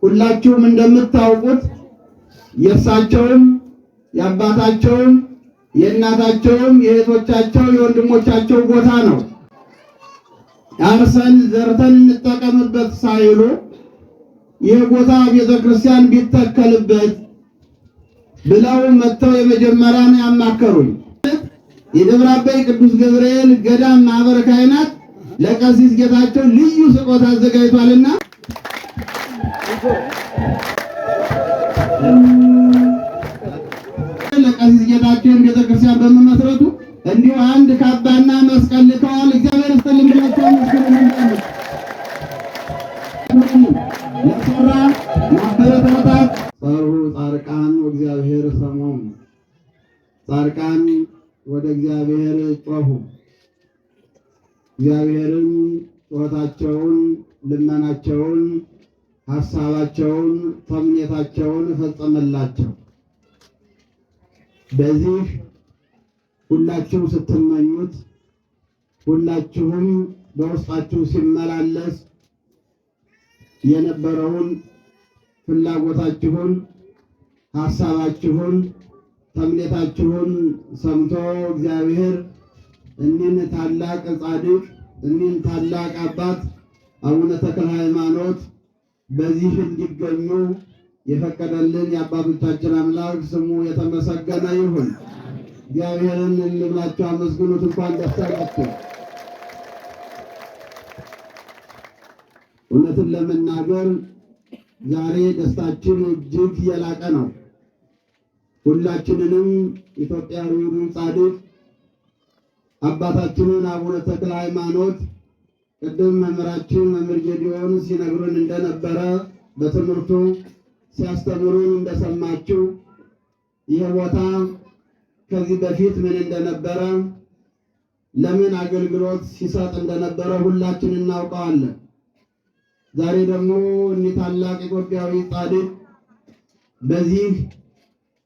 ሁላችሁም እንደምታውቁት የእሳቸውም የአባታቸውም የእናታቸውም የእህቶቻቸው የወንድሞቻቸው ቦታ ነው። አርሰን ዘርተን እንጠቀምበት ሳይሉ ይህ ቦታ ቤተክርስቲያን ቢተከልበት ብለው መጥተው የመጀመሪያን ያማከሩኝ የደብረ አባይ ቅዱስ ገብርኤል ገዳም ማህበረ ካህናት ለቀሲስ ጌታቸው ልዩ ስጦታ አዘጋጅቷልና ለቀሲስ ጌታቸው ቤተክርስቲያን በመመስረቱ እንዲሁ አንድ ካባና መስቀል ልከዋል። እግዚአብሔር ይስጥልን ብላችሁ መስክሩልን። ለሰራ ማበረታታት ጸሩ ጻድቃን ወእግዚአብሔር ሰሞም ጻድቃን ወደ እግዚአብሔር ጮኹ። እግዚአብሔርን ጩኸታቸውን፣ ልመናቸውን፣ ሐሳባቸውን፣ ተምኔታቸውን ፈጸመላቸው። በዚህ ሁላችሁ ስትመኙት ሁላችሁም በውስጣችሁ ሲመላለስ የነበረውን ፍላጎታችሁን፣ ሐሳባችሁን፣ ተምኔታችሁን ሰምቶ እግዚአብሔር እኒህን ታላቅ ጻድቅ እኒህን ታላቅ አባት አቡነ ተክለ ሃይማኖት በዚህ እንዲገኙ የፈቀደልን የአባቶቻችን አምላክ ስሙ የተመሰገነ ይሁን። እግዚአብሔርን እንብላችሁ አመስግኑት። እንኳን ደስ አላችሁ። እውነትን ለመናገር ዛሬ ደስታችን እጅግ የላቀ ነው። ሁላችንንም ኢትዮጵያዊውን ጻድቅ አባታችንን አቡነ ተክለ ሃይማኖት ቅድም መምህራችን መምህር ጌዲዮን ሲነግሩን እንደነበረ በትምህርቱ ሲያስተምሩን እንደሰማችሁ ይህ ቦታ ከዚህ በፊት ምን እንደነበረ ለምን አገልግሎት ሲሰጥ እንደነበረ ሁላችን እናውቀዋለን። ዛሬ ደግሞ እኒህ ታላቅ ኢትዮጵያዊ ጻድቅ በዚህ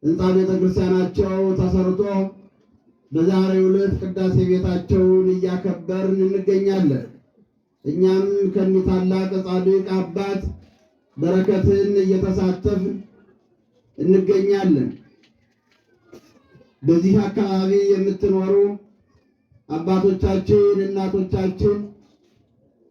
ሕንፃ ቤተክርስቲያናቸው ተሰርቶ በዛሬው ዕለት ቅዳሴ ቤታቸውን እያከበርን እንገኛለን። እኛም ከኒህ ታላቅ ጻድቅ አባት በረከትን እየተሳተፍን እንገኛለን። በዚህ አካባቢ የምትኖሩ አባቶቻችን፣ እናቶቻችን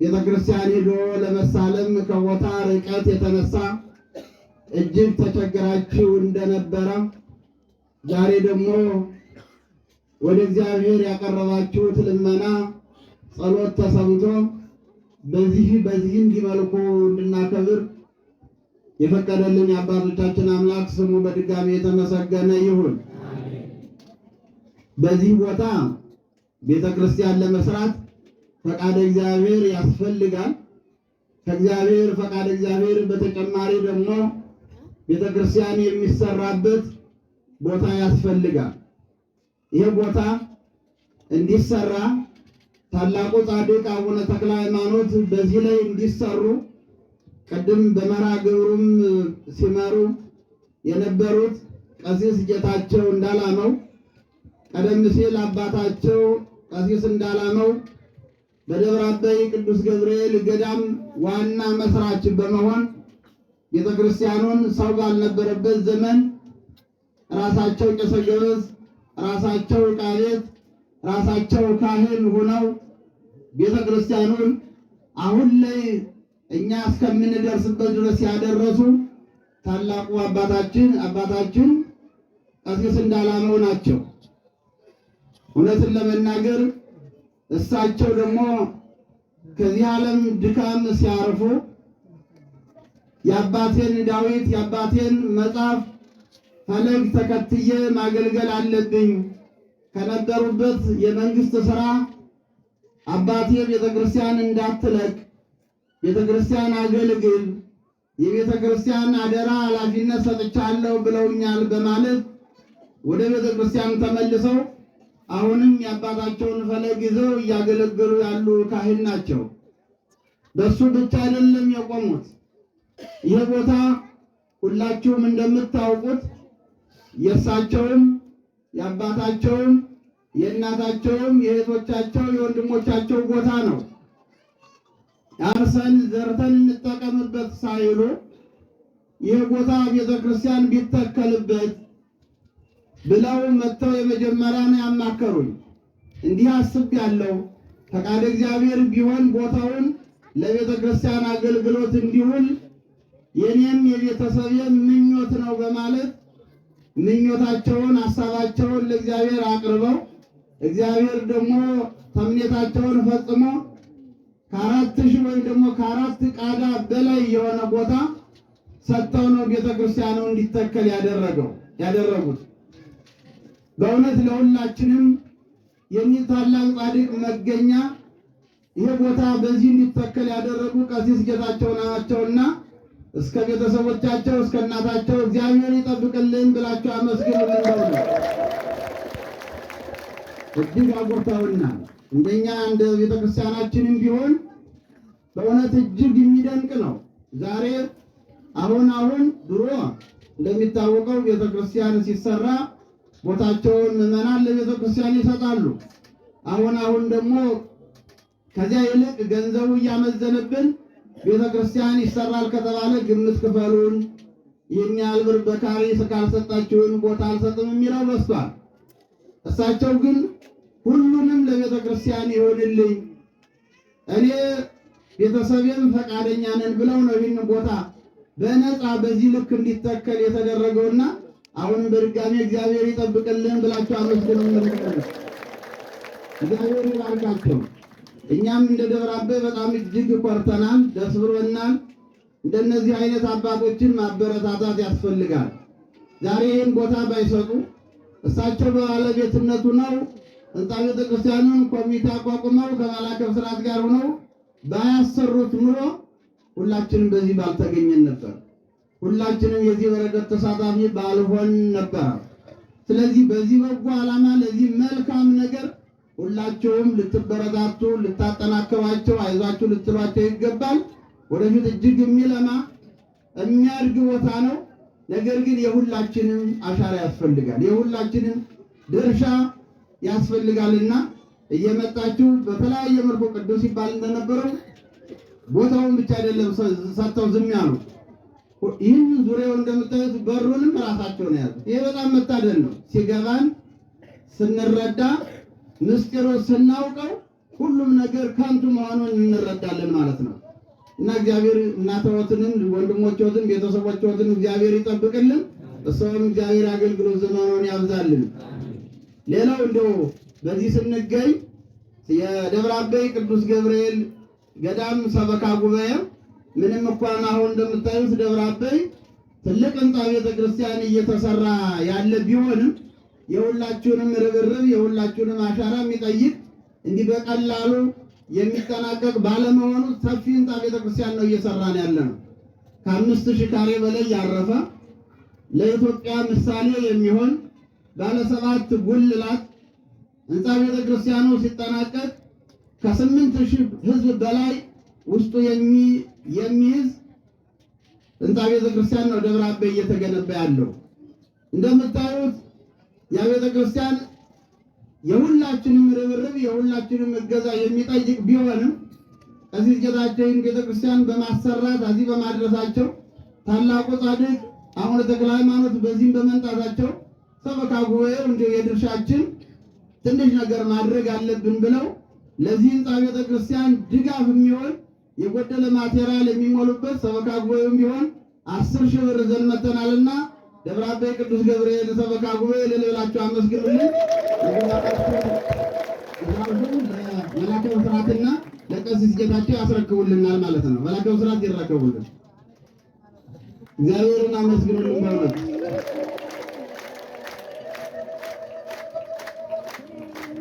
ቤተክርስቲያን ሄዶ ለመሳለም ከቦታ ርቀት የተነሳ እጅግ ተቸግራችሁ እንደነበረ ዛሬ ደግሞ ወደ እግዚአብሔር ያቀረባችሁት ልመና ጸሎት ተሰምቶ በዚህ እንዲመልኩ እንድናከብር የፈቀደልን የአባቶቻችን አምላክ ስሙ በድጋሚ የተመሰገነ ይሁን። በዚህ ቦታ ቤተክርስቲያን ለመስራት ፈቃደ እግዚአብሔር ያስፈልጋል። ከእግዚአብሔር ፈቃደ እግዚአብሔር በተጨማሪ ደግሞ ቤተክርስቲያን የሚሰራበት ቦታ ያስፈልጋል። ይሄ ቦታ እንዲሰራ ታላቁ ጻድቅ አቡነ ተክለ ሃይማኖት በዚህ ላይ እንዲሰሩ ቀደም በመርሃ ግብሩም ሲመሩ የነበሩት ቀሲስ ጌታቸው እንዳላመው ቀደም ሲል አባታቸው ቀሲስ እንዳላመው በደብረ አባይ ቅዱስ ገብርኤል ገዳም ዋና መስራች በመሆን ቤተክርስቲያኑን ሰው ባልነበረበት ዘመን ራሳቸው ቄሰ ገበዝ፣ ራሳቸው ዕቃ ቤት፣ ራሳቸው ካህን ሆነው ቤተክርስቲያኑን አሁን ላይ እኛ እስከምንደርስበት ድረስ ያደረሱ ታላቁ አባታችን ቀሲስ እንዳላመው ናቸው። እውነትን ለመናገር እሳቸው ደግሞ ከዚህ ዓለም ድካም ሲያርፉ የአባቴን ዳዊት የአባቴን መጽሐፍ ፈለግ ተከትዬ ማገልገል አለብኝ፣ ከነበሩበት የመንግስት ስራ አባቴ ቤተክርስቲያን እንዳትለቅ ቤተክርስቲያን አገልግል፣ የቤተክርስቲያን አደራ ኃላፊነት ሰጥቻለሁ ብለውኛል በማለት ወደ ቤተክርስቲያን ተመልሰው አሁንም የአባታቸውን ፈለግ ይዘው እያገለገሉ ያሉ ካህን ናቸው። በሱ ብቻ አይደለም የቆሙት። ይህ ቦታ ሁላችሁም እንደምታውቁት የእሳቸውም የአባታቸውም የእናታቸውም የእህቶቻቸው የወንድሞቻቸው ቦታ ነው። አርሰን ዘርተን እንጠቀምበት ሳይሉ ይህ ቦታ ቤተክርስቲያን ቢተከልበት ብለው መጥተው የመጀመሪያ ነው ያማከሩኝ። እንዲህ አስቤያለሁ፣ ፈቃደ እግዚአብሔር ቢሆን ቦታውን ለቤተክርስቲያን አገልግሎት እንዲውል የኔም የቤተሰቤም ምኞት ነው በማለት ምኞታቸውን ሐሳባቸውን ለእግዚአብሔር አቅርበው እግዚአብሔር ደግሞ ተምኔታቸውን ፈጽሞ ከ4000 ወይም ደግሞ ከ4 ቃዳ በላይ የሆነ ቦታ ሰጥተው ነው ቤተክርስቲያኑ እንዲተከል ያደረጉት። በእውነት ለሁላችንም የዚህ ታላቅ ጻድቅ መገኛ ይሄ ቦታ በዚህ እንዲተከል ያደረጉ ቀሲስ ጌታቸው ናቸውና እስከ ቤተሰቦቻቸው እስከ እናታቸው እግዚአብሔር ይጠብቅልን ብላችሁ አመስግኑልን። እጅግ አጎርታውና እንደኛ እንደ ቤተክርስቲያናችንም ቢሆን በእውነት እጅግ የሚደንቅ ነው። ዛሬ አሁን ድሮ እንደሚታወቀው ቤተክርስቲያን ሲሰራ ቦታቸውን ምዕመናን ለቤተክርስቲያን ይሰጣሉ። አሁን ደግሞ ከዚያ ይልቅ ገንዘቡ እያመዘነብን ቤተክርስቲያን ይሰራል ከተባለ ግምት ክፈሉን፣ ይህን ያህል ብር በካሬ ካልሰጣችሁን ቦታ አልሰጥም የሚለው በዝቷል። እሳቸው ግን ሁሉንም ለቤተክርስቲያን ይሆንልኝ እኔ ቤተሰቤም ፈቃደኛ ነን ብለው ነው ይህን ቦታ በነፃ በዚህ ልክ እንዲተከል የተደረገውና አሁንም በድጋሚ እግዚአብሔር ይጠብቅልን ብላችሁ አመስግኑልን። እግዚአብሔር ይባርካቸው። እኛም እንደ ደብረ አበይ በጣም እጅግ ኮርተናል፣ ደስ ብሎናል። እንደነዚህ አይነት አባቶችን ማበረታታት ያስፈልጋል። ዛሬ ይህን ቦታ ባይሰጡ እሳቸው በባለቤትነቱ ነው ሕንፃ ቤተክርስቲያኑን ኮሚቴ አቋቁመው ከመላከ ብስራት ጋር ሆነው ባያሰሩት ኑሮ ሁላችንም በዚህ ባልተገኘን ነበር። ሁላችንም የዚህ በረከት ተሳታፊ ባልሆን ነበር። ስለዚህ በዚህ በጎ ዓላማ ለዚህ መልካም ነገር ሁላችሁም ልትበረታቱ፣ ልታጠናክሯቸው፣ አይዟችሁ ልትሏቸው ይገባል። ወደፊት እጅግ የሚለማ የሚያድግ ቦታ ነው። ነገር ግን የሁላችንም አሻራ ያስፈልጋል፣ የሁላችንም ድርሻ ያስፈልጋልና እየመጣችሁ በተለያየ መልኩ ቅዱስ ይባል እንደነበረው ቦታውን ብቻ አይደለም ሰጥተው ዝም ያሉ። ይህን ዙሪያው እንደምታዩት በሩንም ራሳቸው ነው ያዙት። ይሄ በጣም መታደል ነው። ሲገባን ስንረዳ ምስጢሩ ስናውቀው ሁሉም ነገር ከንቱ መሆኑን እንረዳለን ማለት ነው። እና እግዚአብሔር እናተወትንም ወንድሞችዎትን ቤተሰቦችዎትን እግዚአብሔር ይጠብቅልን። እሷም እግዚአብሔር አገልግሎት ዘመኑን ያብዛልን። ሌላው እንደው በዚህ ስንገኝ የደብረ አበይ ቅዱስ ገብርኤል ገዳም ሰበካ ጉባኤ ምንም እንኳን አሁን እንደምታዩት ደብረ አበይ ትልቅ ሕንፃ ቤተክርስቲያን እየተሰራ ያለ ቢሆንም የሁላችሁንም ርብርብ የሁላችሁንም አሻራ የሚጠይቅ እንዲህ በቀላሉ የሚጠናቀቅ ባለመሆኑ ሰፊ ሕንፃ ቤተክርስቲያን ነው እየሰራን ያለ ነው። ከ5000 ካሬ በላይ ያረፈ ለኢትዮጵያ ምሳሌ የሚሆን ባለ 7 ጉልላት ሕንፃ ቤተክርስቲያኑ ሲጠናቀቅ ከ8000 ሕዝብ በላይ ውስጡ የሚይዝ ሕንፃ ቤተክርስቲያን ነው ደብረ አበይ እየተገነባ ያለው። እንደምታዩት ያ ቤተክርስቲያን የሁላችንም ርብርብ የሁላችንም እገዛ የሚጠይቅ ቢሆንም እዚህ ጌታቸውን ቤተክርስቲያን በማሰራት እዚህ በማድረሳቸው ታላቁ ጻድቅ አቡነ ተክለ ሃይማኖት በዚህም በመንጣታቸው ሰበካ ጉባኤው እንደው የድርሻችን ትንሽ ነገር ማድረግ አለብን ብለው ለዚህ ሕንፃ ቤተክርስቲያን ድጋፍ የሚሆን የጎደለ ማቴሪያል የሚሞሉበት ሰበካ ጉባኤውም ቢሆን 10,000 ብር ዘን መተናልና ደብረ አበይ ቅዱስ ገብርኤል ሰበካ ጉባኤ ለሌላቸው አመስግኑልን። መላከ ብስራትና ለቀሲስ ጌታቸው ያስረክቡልናል ማለት ነው። መላከ ብስራት ይረከቡልን። እግዚአብሔርን አመስግኑልን። በእውነት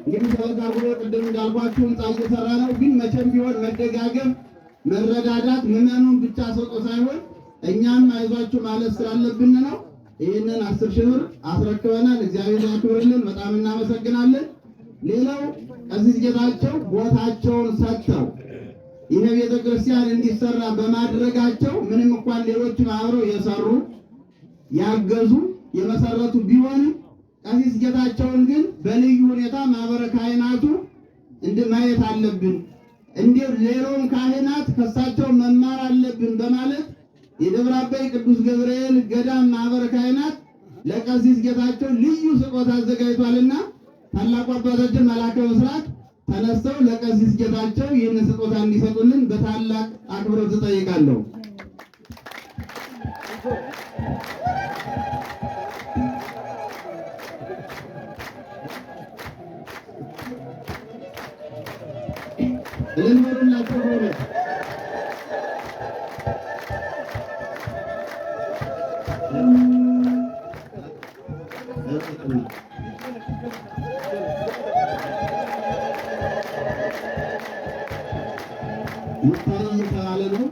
እንግዲህ ሰበካ ጉባኤ ቅድም እንዳልኳችሁ ሕንፃ እየሰራ ነው። ግን መቼም ቢሆን መደጋገፍ፣ መረዳዳት ምዕመኑን ብቻ ሰጦ ሳይሆን እኛም አይዟችሁ ማለት ስላለብን ነው። ይህንን 10,000 ብር አስረክበናል። እግዚአብሔር ያክብርልን። በጣም እናመሰግናለን። ሌላው ቀሲስ ጌታቸው ቦታቸውን ሰጥተው ይሄ ቤተክርስቲያን እንዲሰራ በማድረጋቸው ምንም እንኳን ሌሎች አብረው የሰሩ ያገዙ የመሰረቱ ቢሆንም ቀሲስ ጌታቸውን ግን በልዩ ሁኔታ ማህበረ ካህናቱ ማየት አለብን፣ እንዲሁ ሌላውም ካህናት ከሳቸው መማር አለብን በማለት የደብረ አባይ ቅዱስ ገብርኤል ገዳም ማህበረ ካህናት ለቀሲስ ጌታቸው ልዩ ስጦታ አዘጋጅቷልና ታላቁ አባታችን መላከ ብስራት ተነስተው ለቀሲስ ጌታቸው ይህን ስጦታ እንዲሰጡልን በታላቅ አክብሮት እጠይቃለሁ። ለምንላቸው ሆነ ይታረም የተባለ ነው።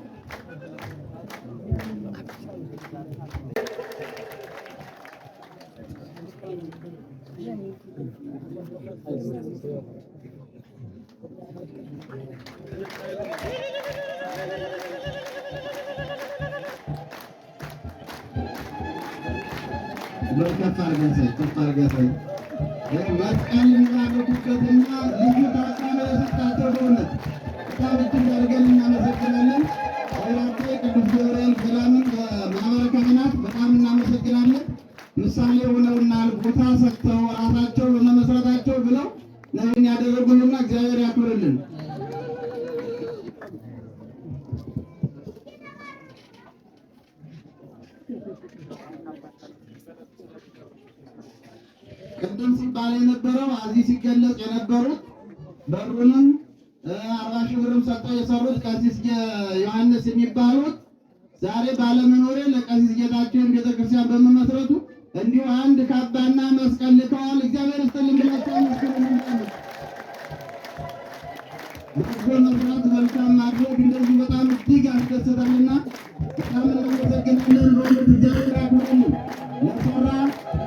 ከፍ አድርገህ መስቀል የሚባረኩበትና ልዩ ታቃመ የሰጣቸው በእውነት በጣም እጅግ አድርገን እናመሰግናለን። ወይራቴ ቅዱስ ገብርኤል ገዳምን ማህበረ ካህናት በጣም እናመሰግናለን። ምሳሌ ሆነውናል። ቦታ ሰጥተው ራሳቸው በመመስረታቸው ብለው ነብን ያደረጉልና እግዚአብሔር ያክብርልን። ቅድም ሲባል የነበረው እዚህ ሲገለጽ የነበሩት በሩንም 40 ሺህ ብርም ሰጥተው የሰሩት ቀሲስ ዮሐንስ የሚባሉት ዛሬ ባለመኖሬ ለቀሲስ ጌታቸውን ቤተክርስቲያን በመመስረቱ እንዲሁ አንድ ካባና መስቀል ልከዋል። እግዚአብሔር ይስጥልን ብላችሁ መስቀልን በጎ መስራት መልካም ማድረግ እንደዚህ በጣም እጅግ ያስደስታልና በጣም እናመሰግናለን። በእውነት እግዚአብሔር ያክብርልን። ለሰራ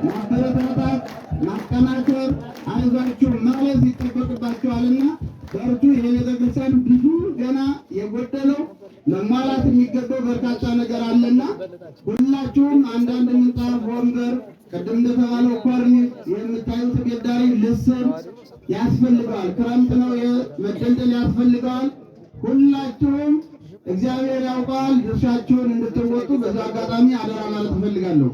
ማበረታታት ማጠናከር አይዟችሁ ማለት ይጠበቅባችኋልና በርቱ። የቤተክርስቲያን ብዙ ገና የጎደለው መሟላት የሚገባው በርካታ ነገር አለና ሁላችሁም አንዳንድ ምንጣፍ፣ ወንበር፣ ቅድም እንደተባለው ኮርኒስ የምታዩት ቤዳሪ ልስን ያስፈልገዋል። ክረምት ነው፣ መደልደል ያስፈልገዋል። ሁላችሁም እግዚአብሔር ያውቀዋል። ድርሻችሁን እንድትወጡ በዛ አጋጣሚ አደራ ማለት እፈልጋለሁ።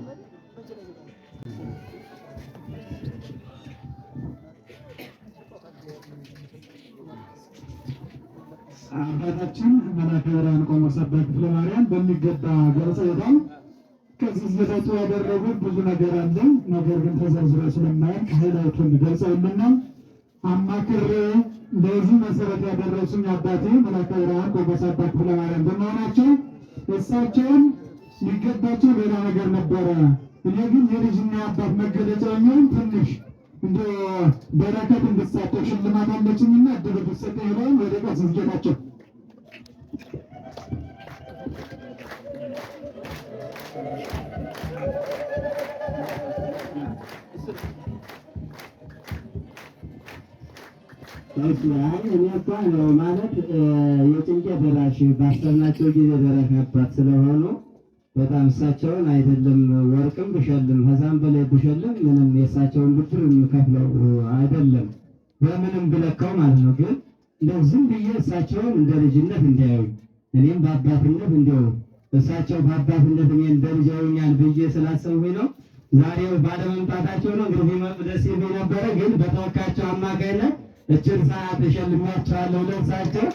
አባታችን መላከ ብርሃን ቆሞስ አባ ክፍለ ማርያም በሚገባ ገልጸውታል። ከዚህ ጌታቸው ያደረጉት ብዙ ነገር አለ። ነገር ግን ተዘርዝሮ ስለማያልቅ ኃይላቱን ገልጸውልናል። አማክሬ ለዚህ መሰረት ያደረሱኝ አባቴ መላከ ብርሃን ቆሞስ አባ ክፍለ ማርያም በመሆናቸው እሳቸውን ሊገባቸው ሌላ ነገር ነበረ። እኔ ግን የልጅና አባት መገለጫ የሚሆን ትንሽ እንደ በረከት እንድሳተፍ ሽልማት አለችኝና እድል ብትሰጥ ይሆናል። ወደ ቀሲስ ጌታቸው ማለት የጭንቄ ደራሽ ባሰብናቸው ጊዜ ደራሽ አባት ስለሆኑ በጣም እሳቸውን አይደለም ወርቅም ብሸልም ከዛም በላይ ብሸልም ምንም የእሳቸውን ብድር የምከፍለው አይደለም፣ በምንም ብለካው ማለት ነው። ግን እንደው ዝም ብዬ እሳቸውን እንደ ልጅነት እንዲያዩ እኔም በአባትነት እንዲያው እሳቸው በአባትነት እኔ እንደ ልጅ ያዩኛል ብዬ ስላሰብኩኝ ነው። ዛሬው ባለመምጣታቸው ነው። እንግዲህ ቢመጡ ደስ የሚል ነበረ። ግን በተወካያቸው አማካይነት እችን ሰዓት እሸልማቸዋለሁ ለእሳቸው